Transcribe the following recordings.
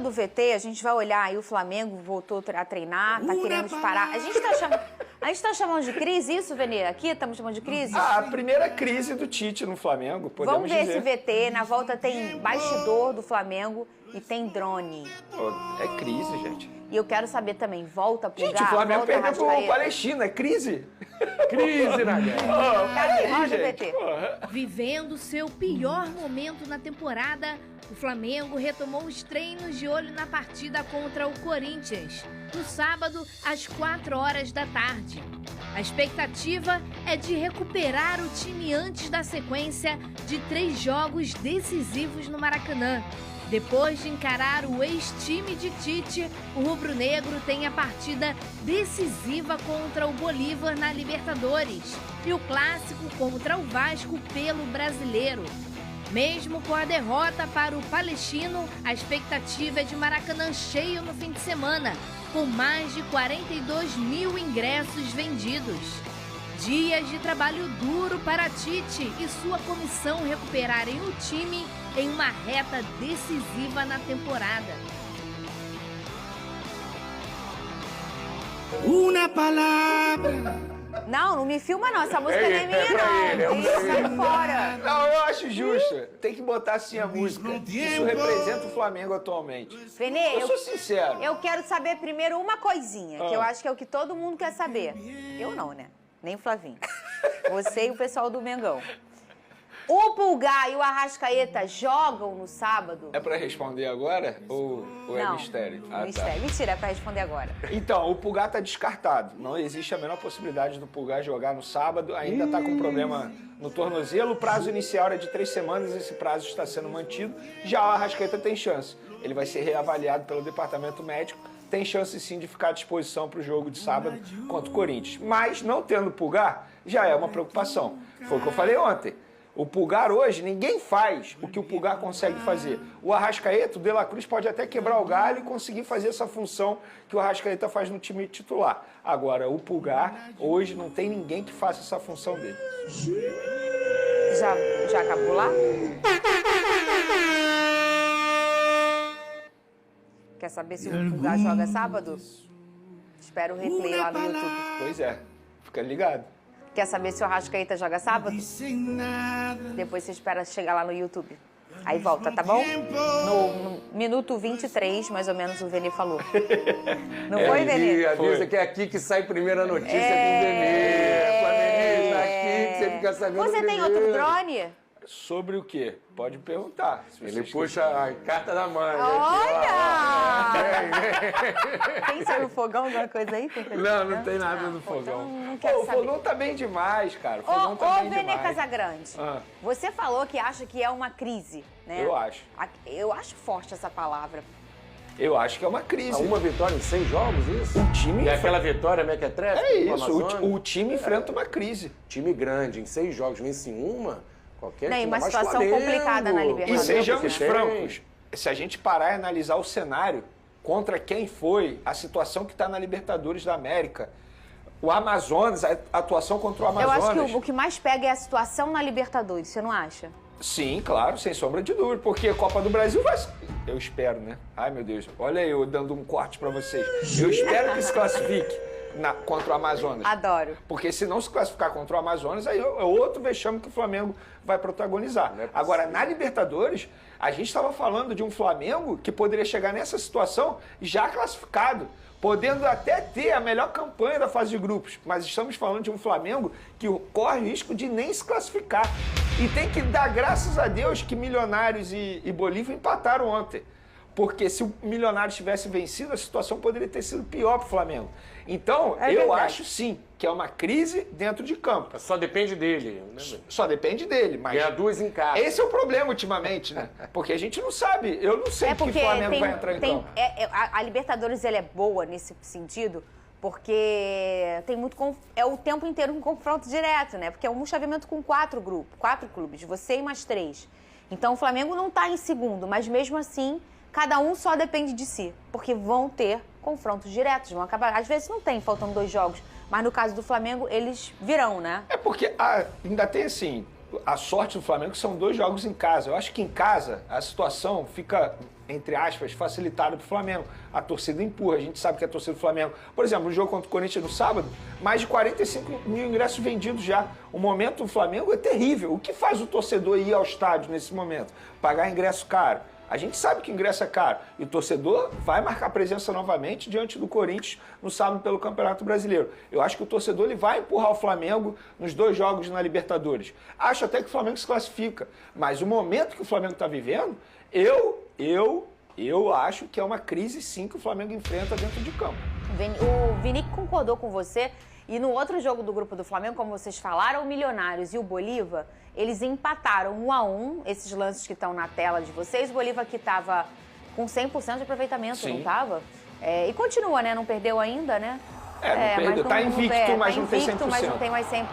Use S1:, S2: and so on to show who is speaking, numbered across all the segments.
S1: do VT, a gente vai olhar aí, o Flamengo voltou a treinar, tá querendo disparar. A gente tá chamando de crise isso, Vene? Aqui estamos chamando de crise?
S2: A primeira crise do Tite no Flamengo, podemos
S1: Vamos ver
S2: dizer.
S1: esse VT. Na volta tem bastidor do Flamengo e tem drone.
S2: É crise, gente.
S1: E eu quero saber também, volta pro
S2: Gente, o Flamengo perdeu pro Palestina, é crise.
S3: Crise, né?
S1: Cadê? Roda o VT.
S4: Vivendo seu pior momento na temporada, o Flamengo retomou os treinos de olho na partida contra o Corinthians, no sábado, às 4 horas da tarde. A expectativa é de recuperar o time antes da sequência de 3 jogos decisivos no Maracanã. Depois de encarar o ex-time de Tite, o rubro-negro tem a partida decisiva contra o Bolívar na Libertadores e o clássico contra o Vasco pelo Brasileiro. Mesmo com a derrota para o Palestino, a expectativa é de Maracanã cheio no fim de semana, com mais de 42 mil ingressos vendidos. Dias de trabalho duro para Tite e sua comissão recuperarem o time em uma reta decisiva na temporada.
S5: Uma palavra.
S1: Não me filma não, essa música não é minha não. Sai fora.
S2: Não, eu acho justo. Tem que botar assim a música. Isso representa o Flamengo atualmente.
S1: Vene,
S2: Eu sou sincero.
S1: Eu quero saber primeiro uma coisinha, que eu acho que é o que todo mundo quer saber. Eu não, né? Nem o Flavinho. Você e o pessoal do Mengão. O Pulgar e o Arrascaeta jogam no sábado?
S2: É pra responder agora ou é
S1: Não,
S2: mistério?
S1: Mistério.
S2: Tá.
S1: Mentira, é pra responder agora.
S2: Então, o Pulgar tá descartado. Não existe a menor possibilidade do Pulgar jogar no sábado. Ainda tá com problema no tornozelo. O prazo inicial era de 3 semanas. Esse prazo está sendo mantido. Já o Arrascaeta tem chance. Ele vai ser reavaliado pelo departamento médico. Tem chance sim de ficar à disposição para o jogo de sábado contra o Corinthians. Mas não tendo Pulgar, já é uma preocupação. Foi o que eu falei ontem. O Pulgar hoje, ninguém faz o que o Pulgar consegue fazer. O Arrascaeta, o De La Cruz pode até quebrar o galho e conseguir fazer essa função que o Arrascaeta faz no time titular. Agora, o Pulgar, hoje, não tem ninguém que faça essa função dele.
S1: Já acabou lá? Quer saber se o Pulgar joga sábado? Espera o replay lá no YouTube.
S2: Pois é, fica ligado.
S1: Quer saber se o Arrascaeta joga sábado? Depois você espera chegar lá no YouTube. Aí volta, tá bom? No minuto 23, mais ou menos, o Vene falou. Não foi, Vene?
S3: Avisa que é aqui que sai primeiro a notícia do Vene. Flamenguista, aqui que você fica sabendo
S1: Você tem
S3: primeiro.
S1: outro drone?
S2: Sobre o quê? Pode me perguntar.
S3: Ele puxa a carta da mãe.
S1: Olha! Tem seu no fogão, alguma coisa aí?
S3: Não tem nada no fogão.
S1: Não
S2: Pô,
S1: quero
S2: o
S1: saber.
S2: fogão tá bem demais, cara. O fogão tá bem
S1: Vene
S2: demais.
S1: Casagrande, você falou que acha que é uma crise, né?
S2: Eu acho.
S1: Eu acho forte essa palavra.
S2: Eu acho que é uma crise.
S3: Uma vitória em 6 jogos, isso?
S2: O time...
S3: E aquela vitória mequetrefe?
S2: É isso, o time enfrenta uma crise.
S3: Time grande, em 6 jogos, vence uma, qualquer
S1: Não, e
S3: time,
S1: uma
S3: mais
S1: situação
S3: Flamengo.
S1: complicada na
S2: E
S1: Libertadores.
S2: sejamos
S3: Porque tem.
S2: francos, se a gente parar e analisar o cenário contra quem foi a situação que está na Libertadores da América, o Amazonas, a atuação contra o
S1: Eu
S2: Amazonas...
S1: acho que o que mais pega é a situação na Libertadores, você não acha?
S2: Sim, claro, sem sombra de dúvida, porque a Copa do Brasil vai... Eu espero, né? Ai, meu Deus, olha eu dando um corte pra vocês. Eu espero que se classifique contra o Amazonas.
S1: Adoro.
S2: Porque se não se classificar contra o Amazonas, aí é outro vexame que o Flamengo vai protagonizar. Agora, na Libertadores, a gente estava falando de um Flamengo que poderia chegar nessa situação já classificado, podendo até ter a melhor campanha da fase de grupos. Mas estamos falando de um Flamengo que corre o risco de nem se classificar. E tem que dar graças a Deus que Milionários e Bolívar empataram ontem. Porque se o Milionários tivesse vencido, a situação poderia ter sido pior para o Flamengo. Então, eu acho sim que é uma crise dentro de campo.
S3: Só depende dele. Né?
S2: Só depende dele, mas...
S3: Ganhar 2 em casa.
S2: Esse é o problema ultimamente, né? Porque a gente não sabe. Eu não sei que Flamengo vai entrar em campo.
S1: A Libertadores ela é boa nesse sentido, porque tem muito é o tempo inteiro um confronto direto, né? Porque é um chaveamento com 4 clubes, você e mais 3. Então o Flamengo não está em segundo, mas mesmo assim, cada um só depende de si, porque vão ter confrontos diretos, vão acabar. Às vezes não tem, faltam 2 jogos, mas no caso do Flamengo, eles virão, né?
S2: É porque ainda tem assim, a sorte do Flamengo são 2 jogos em casa. Eu acho que em casa a situação fica, entre aspas, facilitada para o Flamengo. A torcida empurra, a gente sabe que a torcida do Flamengo... Por exemplo, no jogo contra o Corinthians no sábado, mais de 45 mil ingressos vendidos já. O momento do Flamengo é terrível. O que faz o torcedor ir ao estádio nesse momento? Pagar ingresso caro. A gente sabe que ingresso é caro e o torcedor vai marcar presença novamente diante do Corinthians no sábado pelo Campeonato Brasileiro. Eu acho que o torcedor ele vai empurrar o Flamengo nos 2 jogos na Libertadores. Acho até que o Flamengo se classifica, mas o momento que o Flamengo está vivendo, eu acho que é uma crise sim que o Flamengo enfrenta dentro de campo.
S1: O Vinic concordou com você. E no outro jogo do grupo do Flamengo, como vocês falaram, o Milionários e o Bolívar, eles empataram 1-1, esses lances que estão na tela de vocês. O Bolívar que estava com 100% de aproveitamento,
S2: Sim.
S1: não estava? E continua, né? Não perdeu ainda, né?
S2: Não perdeu. Tá invicto, mas não tem 100%.
S1: Mas não tem mais 100%.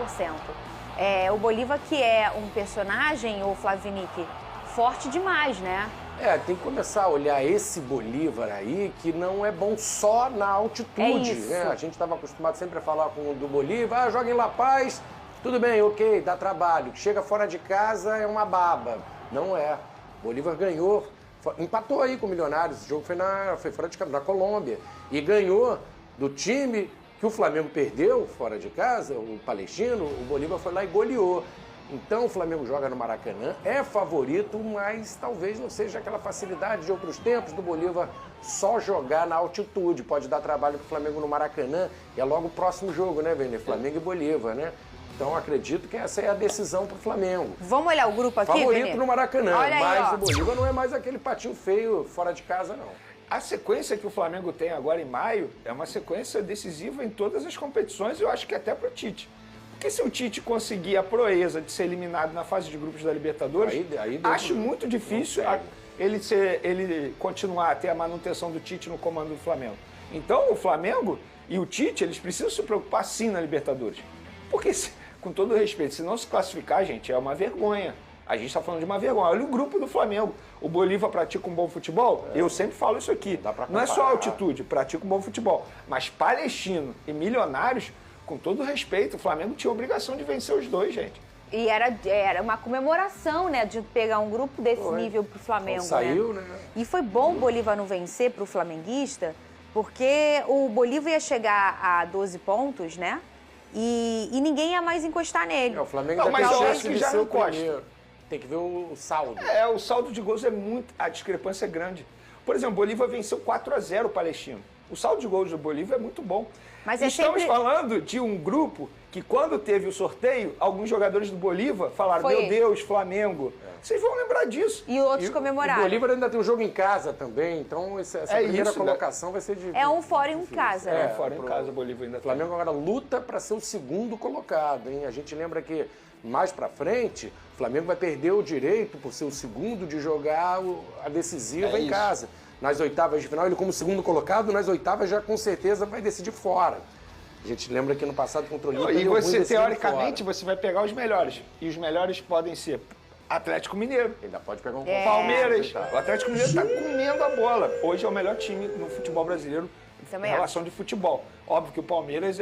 S1: O Bolívar que é um personagem, o Flávio Vinic, forte demais, né?
S3: Tem que começar a olhar esse Bolívar aí, que não é bom só na altitude, né? A gente estava acostumado sempre a falar com o do Bolívar, joga em La Paz, tudo bem, ok, dá trabalho. Chega fora de casa é uma baba. Não é. Bolívar ganhou, empatou aí com o Milionários, esse jogo foi fora de casa, na Colômbia. E ganhou do time que o Flamengo perdeu fora de casa, o Palestino, o Bolívar foi lá e goleou. Então o Flamengo joga no Maracanã, é favorito, mas talvez não seja aquela facilidade de outros tempos do Bolívar só jogar na altitude. Pode dar trabalho para o Flamengo no Maracanã, e é logo o próximo jogo, né, Vene? Flamengo e Bolívar, né? Então acredito que essa é a decisão para o Flamengo.
S1: Vamos olhar o grupo aqui,
S3: favorito
S1: Vene?
S3: no Maracanã,
S1: Olha aí,
S3: mas
S1: ó.
S3: o Bolívar não é mais aquele patinho feio fora de casa, não.
S2: A sequência que o Flamengo tem agora em maio é uma sequência decisiva em todas as competições, eu acho que até para o Tite. Porque se o Tite conseguir a proeza de ser eliminado na fase de grupos da Libertadores,
S3: aí
S2: acho muito difícil ele continuar a ter a manutenção do Tite no comando do Flamengo. Então o Flamengo e o Tite, eles precisam se preocupar sim na Libertadores. Porque, com todo respeito, se não se classificar, gente, é uma vergonha. A gente está falando de uma vergonha. Olha o grupo do Flamengo. O Bolívar pratica um bom futebol. Eu sempre falo isso aqui. Não é só altitude, pratica um bom futebol. Mas Palestino e Milionários, com todo respeito, o Flamengo tinha a obrigação de vencer os 2, gente.
S1: E era uma comemoração, né, de pegar um grupo desse nível pro Flamengo.
S3: Saiu, né?
S1: E foi bom o Bolívar não vencer pro flamenguista, porque o Bolívar ia chegar a 12 pontos, né? E ninguém ia mais encostar nele.
S3: O Flamengo
S2: Não, mas eu
S3: chance
S2: acho que
S3: de
S2: já
S3: ser
S2: não
S3: o primeiro. Tem que ver o saldo.
S2: O saldo de gols é muito... A discrepância é grande. Por exemplo, o Bolívar venceu 4-0 o Palestino. O saldo de gols do Bolívar é muito bom.
S1: Mas
S2: estamos falando de um grupo que, quando teve o sorteio, alguns jogadores do Bolívar falaram, meu Deus, Flamengo. Vocês vão lembrar disso.
S1: E outros comemoraram.
S3: O Bolívar ainda tem um jogo em casa também, então essa primeira colocação vai ser difícil.
S1: É um fora em casa.
S2: É, fora em casa o Bolívar ainda
S3: tem. O Flamengo agora luta para ser o segundo colocado, hein? A gente lembra que mais para frente, o Flamengo vai perder o direito, por ser o segundo, de jogar a decisiva em casa. Nas oitavas de final, ele como segundo colocado, nas oitavas já com certeza vai decidir fora. A gente lembra que no passado contra o Olímpia...
S2: E você, teoricamente, você vai pegar os melhores. E os melhores podem ser Atlético Mineiro.
S3: Ainda pode pegar um
S2: Palmeiras. O Atlético Mineiro está comendo a bola. Hoje é o melhor time no futebol brasileiro em relação de futebol. Óbvio que o Palmeiras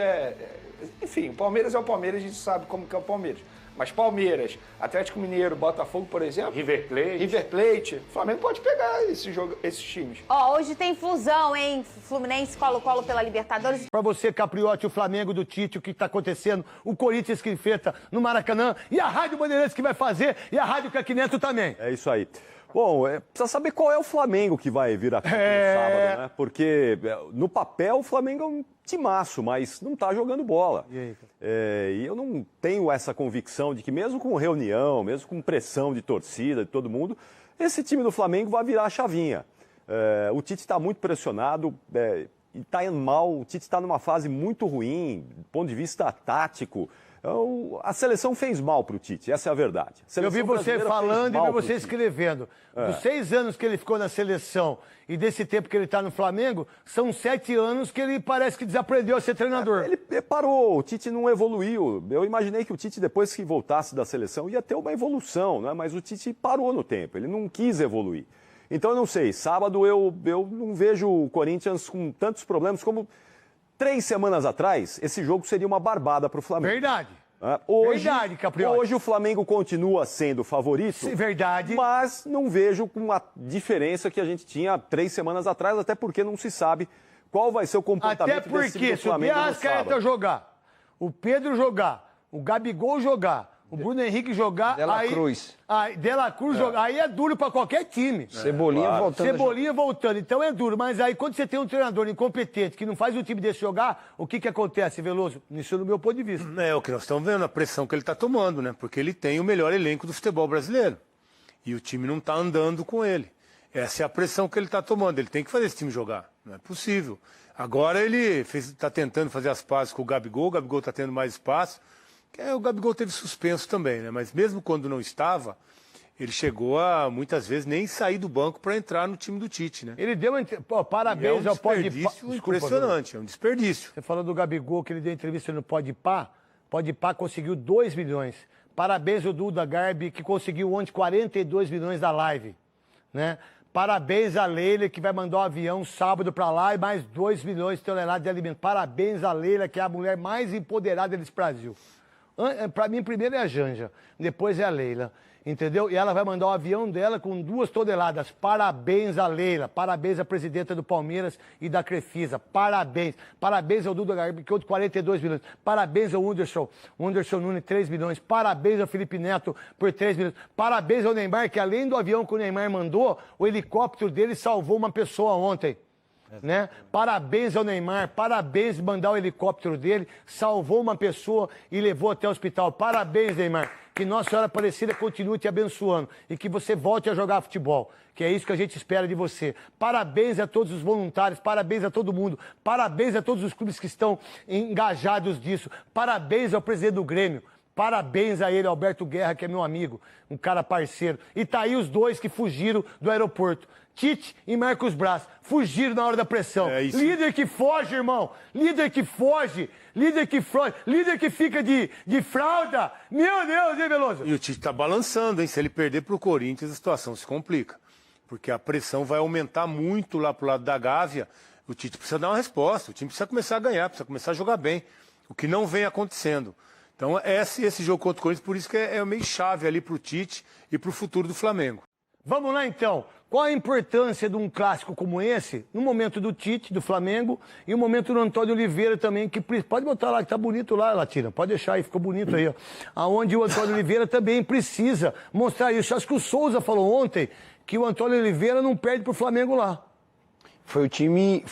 S2: Enfim, o Palmeiras é o Palmeiras, a gente sabe como que é o Palmeiras. Mas Palmeiras, Atlético Mineiro, Botafogo, por exemplo...
S3: River
S2: Plate. O Flamengo pode pegar esses times.
S1: Hoje tem fusão, hein? Fluminense, Colo-Colo pela Libertadores.
S6: Pra você, Capriote, o Flamengo do Tite, o que tá acontecendo, o Corinthians que enfrenta no Maracanã, e a Rádio Bandeirantes que vai fazer, e a Rádio Caquineto também.
S7: É isso aí. Bom, precisa saber qual é o Flamengo que vai vir aqui no sábado, né? Porque no papel o Flamengo é um timaço, mas não tá jogando bola.
S6: E aí,
S7: e eu não tenho essa convicção de que mesmo com reunião, mesmo com pressão de torcida, de todo mundo, esse time do Flamengo vai virar a chavinha. O Tite está muito pressionado e está mal, o Tite está numa fase muito ruim, do ponto de vista tático. A seleção fez mal para o Tite, essa é a verdade.
S6: Eu vi você falando e vi você escrevendo. Dos 6 anos que ele ficou na seleção e desse tempo que ele está no Flamengo, são 7 anos que ele parece que desaprendeu a ser treinador.
S7: Ele parou, o Tite não evoluiu. Eu imaginei que o Tite, depois que voltasse da seleção, ia ter uma evolução, né? Mas o Tite parou no tempo, ele não quis evoluir. Então eu não sei, sábado eu não vejo o Corinthians com tantos problemas como... 3 semanas atrás, esse jogo seria uma barbada para o Flamengo.
S6: Verdade. Verdade, Capriotti.
S7: Hoje o Flamengo continua sendo favorito.
S6: Sim, verdade.
S7: Mas não vejo com a diferença que a gente tinha 3 semanas atrás, até porque não se sabe qual vai ser o comportamento desse time do Flamengo no sábado.
S6: Até porque, se o Arrascaeta jogar, o Pedro jogar, o Gabigol jogar, o Bruno Henrique jogar... De La Cruz jogar. Aí é duro pra qualquer time.
S8: Cebolinha voltando.
S6: Cebolinha voltando. Então é duro. Mas aí quando você tem um treinador incompetente que não faz o time desse jogar, o que acontece, Veloso? Isso no meu ponto de vista.
S9: É o que nós estamos vendo, a pressão que ele está tomando, né? Porque ele tem o melhor elenco do futebol brasileiro. E o time não está andando com ele. Essa é a pressão que ele está tomando. Ele tem que fazer esse time jogar. Não é possível. Agora ele está tentando fazer as pazes com o Gabigol está tendo mais espaço. O Gabigol teve suspenso também, né? Mas mesmo quando não estava, ele chegou a, muitas vezes, nem sair do banco para entrar no time do Tite, né?
S6: Ele deu parabéns ao
S9: Podpah. Impressionante, é um desperdício.
S6: Você falou do Gabigol, que ele deu entrevista no Podpah. Podpah conseguiu 2 milhões. Parabéns ao Duda Garbi, que conseguiu ontem 42 milhões da live, né? Parabéns a Leila, que vai mandar um avião sábado para lá e mais 2 milhões de toneladas de alimento. Parabéns a Leila, que é a mulher mais empoderada desse Brasil. Para mim, primeiro é a Janja, depois é a Leila, entendeu? E ela vai mandar o avião dela com 2 toneladas. Parabéns a Leila, parabéns à presidenta do Palmeiras e da Crefisa, parabéns. Parabéns ao Duda Garbi, que outro 42 milhões. Parabéns ao Wunderson Nunes, 3 milhões. Parabéns ao Felipe Neto por 3 milhões. Parabéns ao Neymar, que além do avião que o Neymar mandou, o helicóptero dele salvou uma pessoa ontem. Né? Parabéns ao Neymar, parabéns mandar o helicóptero dele, salvou uma pessoa e levou até o hospital. Parabéns, Neymar. Que Nossa Senhora Aparecida continue te abençoando e que você volte a jogar futebol, que é isso que a gente espera de você. Parabéns a todos os voluntários, parabéns a todo mundo, parabéns a todos os clubes que estão engajados disso, parabéns ao presidente do Grêmio. Parabéns a ele, Alberto Guerra, que é meu amigo, um cara parceiro. E tá aí os 2 que fugiram do aeroporto. Tite e Marcos Braz. Fugiram na hora da pressão. Líder que foge, irmão. Líder que foge. Líder que foge. Líder que fica de fralda. Meu Deus, hein, Veloso?
S9: E o Tite tá balançando, hein? Se ele perder pro Corinthians, a situação se complica. Porque a pressão vai aumentar muito lá pro lado da Gávea. O Tite precisa dar uma resposta. O time precisa começar a ganhar, precisa começar a jogar bem. O que não vem acontecendo. Então, esse jogo contra o Corinthians, por isso que é meio chave ali pro Tite e pro futuro do Flamengo.
S6: Vamos lá, então. Qual a importância de um clássico como esse, no momento do Tite, do Flamengo, e no momento do Antônio Oliveira também, que pode botar lá, que tá bonito lá, Latina, pode deixar aí, ficou bonito aí, ó. Aonde o Antônio Oliveira também precisa mostrar isso. Acho que o Souza falou ontem que o Antônio Oliveira não perde pro Flamengo lá.
S8: Foi o time,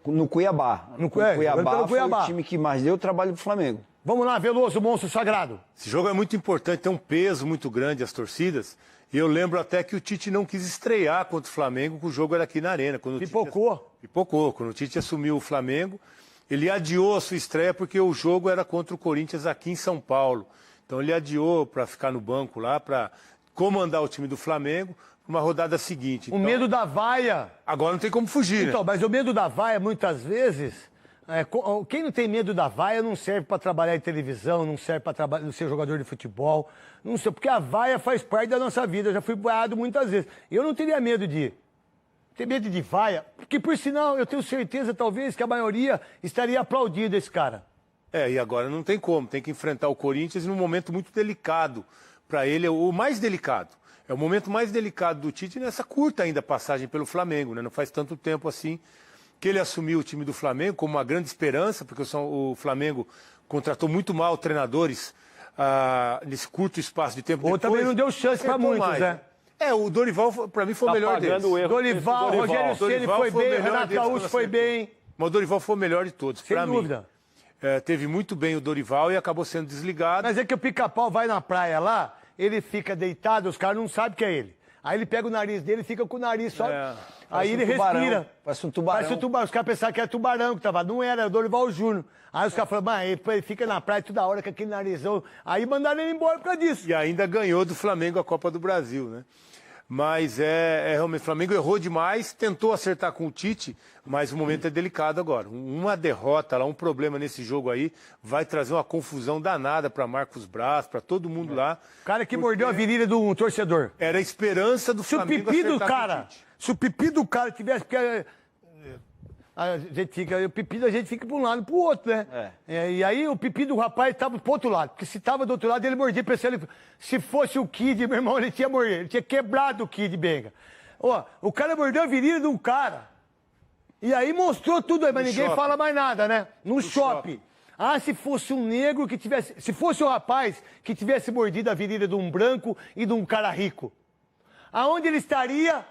S8: no Cuiabá. No Cuiabá foi o time que mais deu trabalho pro Flamengo.
S6: Vamos lá, Veloso, monstro sagrado.
S9: Esse jogo é muito importante, tem um peso muito grande as torcidas. E eu lembro até que o Tite não quis estrear contra o Flamengo, que o jogo era aqui na Arena. Pipocou. Quando o Tite assumiu o Flamengo, ele adiou a sua estreia porque o jogo era contra o Corinthians aqui em São Paulo. Então ele adiou para ficar no banco lá, para comandar o time do Flamengo, uma rodada seguinte.
S6: O medo da vaia.
S9: Agora não tem como fugir,
S6: então,
S9: né?
S6: Mas o medo da vaia, muitas vezes... quem não tem medo da vaia não serve para trabalhar em televisão, não serve para ser jogador de futebol, não sei, porque a vaia faz parte da nossa vida. Eu já fui vaiado muitas vezes. Eu não teria medo de ter medo de vaia, porque por sinal eu tenho certeza talvez que a maioria estaria aplaudindo esse cara.
S9: E agora não tem como, tem que enfrentar o Corinthians num momento muito delicado. Para ele é o mais delicado. É o momento mais delicado do Tite nessa curta ainda passagem pelo Flamengo, né? Não faz tanto tempo assim que ele assumiu o time do Flamengo como uma grande esperança, porque o Flamengo contratou muito mal treinadores nesse curto espaço de tempo.
S6: Ou também não deu chance para muitos, né?
S9: O Dorival, para mim, foi o melhor deles.
S6: Dorival, Rogério Ceni foi bem, Renato Gaúcho foi bem.
S9: Mas o Dorival foi o melhor de todos, para mim.
S6: Sem dúvida.
S9: Teve muito bem o Dorival e acabou sendo desligado.
S6: Mas é que o Pica-Pau vai na praia lá, ele fica deitado, os caras não sabem que é ele. Aí ele pega o nariz dele e fica com o nariz só... Aí ele respira.
S8: Parece um tubarão.
S6: Parece um tubarão. Os caras pensavam que era tubarão que tava. Não era o Dorival Júnior. Aí os caras falaram, mas ele fica na praia toda hora com aquele narizão. Aí mandaram ele embora por causa disso.
S9: E ainda ganhou do Flamengo a Copa do Brasil, né? Mas realmente, o Flamengo errou demais, tentou acertar com o Tite, mas o momento é delicado agora. Uma derrota lá, um problema nesse jogo aí, vai trazer uma confusão danada para Marcos Braz, para todo mundo lá.
S6: O cara que mordeu a virilha do torcedor.
S9: Era a esperança do Flamengo acertar com o Tite.
S6: Se o pipi do cara tivesse... O pipi da gente fica para um lado e para o outro, né? E aí o pipi do rapaz estava pro outro lado. Porque se estava do outro lado, ele mordia. Se fosse o Kid, meu irmão, ele tinha mordido. Ele tinha quebrado o Kid, Benga. Ó, o cara mordeu a virilha de um cara. E aí mostrou tudo aí, mas ninguém fala mais nada, né? No shopping. Ah, se fosse um negro que tivesse... Se fosse um rapaz que tivesse mordido a virilha de um branco e de um cara rico. Aonde ele estaria?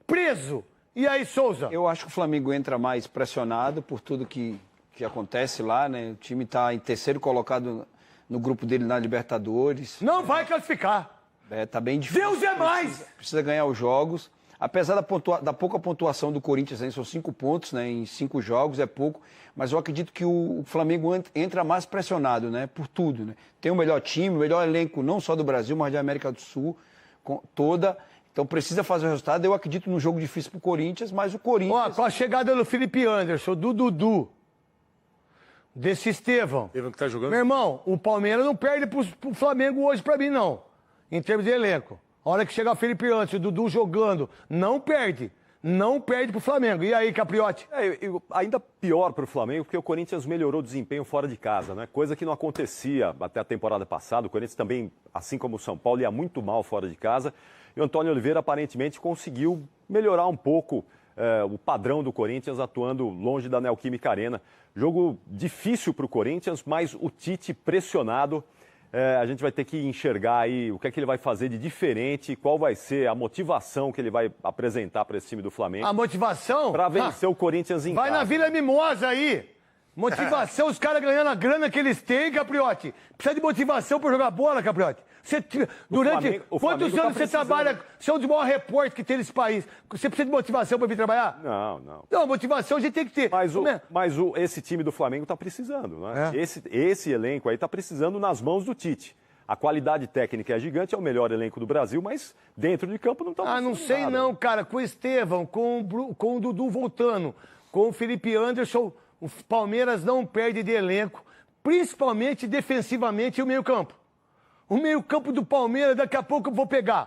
S6: Preso. E aí, Souza?
S8: Eu acho que o Flamengo entra mais pressionado por tudo que acontece lá, né? O time está em terceiro colocado no grupo dele na Libertadores.
S6: Não vai classificar.
S8: Tá bem difícil.
S6: Deus é mais!
S8: Precisa ganhar os jogos. Apesar da pouca pontuação do Corinthians, são 5 pontos, né? Em 5 jogos, é pouco. Mas eu acredito que o Flamengo entra mais pressionado, né? Por tudo, né? Tem o melhor time, o melhor elenco, não só do Brasil, mas da América do Sul toda. Então precisa fazer o resultado. Eu acredito num jogo difícil pro Corinthians, mas o Corinthians...
S6: Ó, com a chegada do Felipe Anderson, do Dudu, desse Estevão...
S9: Estevão que tá jogando?
S6: Meu irmão, o Palmeiras não perde pro Flamengo hoje pra mim, não. Em termos de elenco. A hora que chegar o Felipe Anderson, o Dudu jogando, não perde. Não perde pro Flamengo. E aí, Capriotti?
S7: Ainda pior pro Flamengo, porque o Corinthians melhorou o desempenho fora de casa, né? Coisa que não acontecia até a temporada passada. O Corinthians também, assim como o São Paulo, ia muito mal fora de casa. E o Antônio Oliveira aparentemente conseguiu melhorar um pouco o padrão do Corinthians atuando longe da Neoquímica Arena. Jogo difícil para o Corinthians, mas o Tite pressionado. A gente vai ter que enxergar aí o que é que ele vai fazer de diferente, qual vai ser a motivação que ele vai apresentar para esse time do Flamengo.
S6: A motivação?
S7: Para vencer o Corinthians em casa.
S6: Vai na Vila Mimosa aí. Motivação, os caras ganhando a grana que eles têm, Capriotti. Precisa de motivação para jogar bola, Capriotti. Durante quantos anos você trabalha? Você é um dos maiores repórteres que tem nesse país. Você precisa de motivação para vir trabalhar?
S7: Não.
S6: Não, motivação a gente tem que ter.
S7: Mas esse time do Flamengo está precisando, né? Esse elenco aí está precisando nas mãos do Tite. A qualidade técnica é gigante, é o melhor elenco do Brasil, mas dentro de campo não está
S6: não sei nada. Não, cara. Com o Estevão, com o Dudu voltando, com o Felipe Anderson, o Palmeiras não perde de elenco, principalmente defensivamente e o meio-campo. O meio-campo do Palmeiras, daqui a pouco eu vou pegar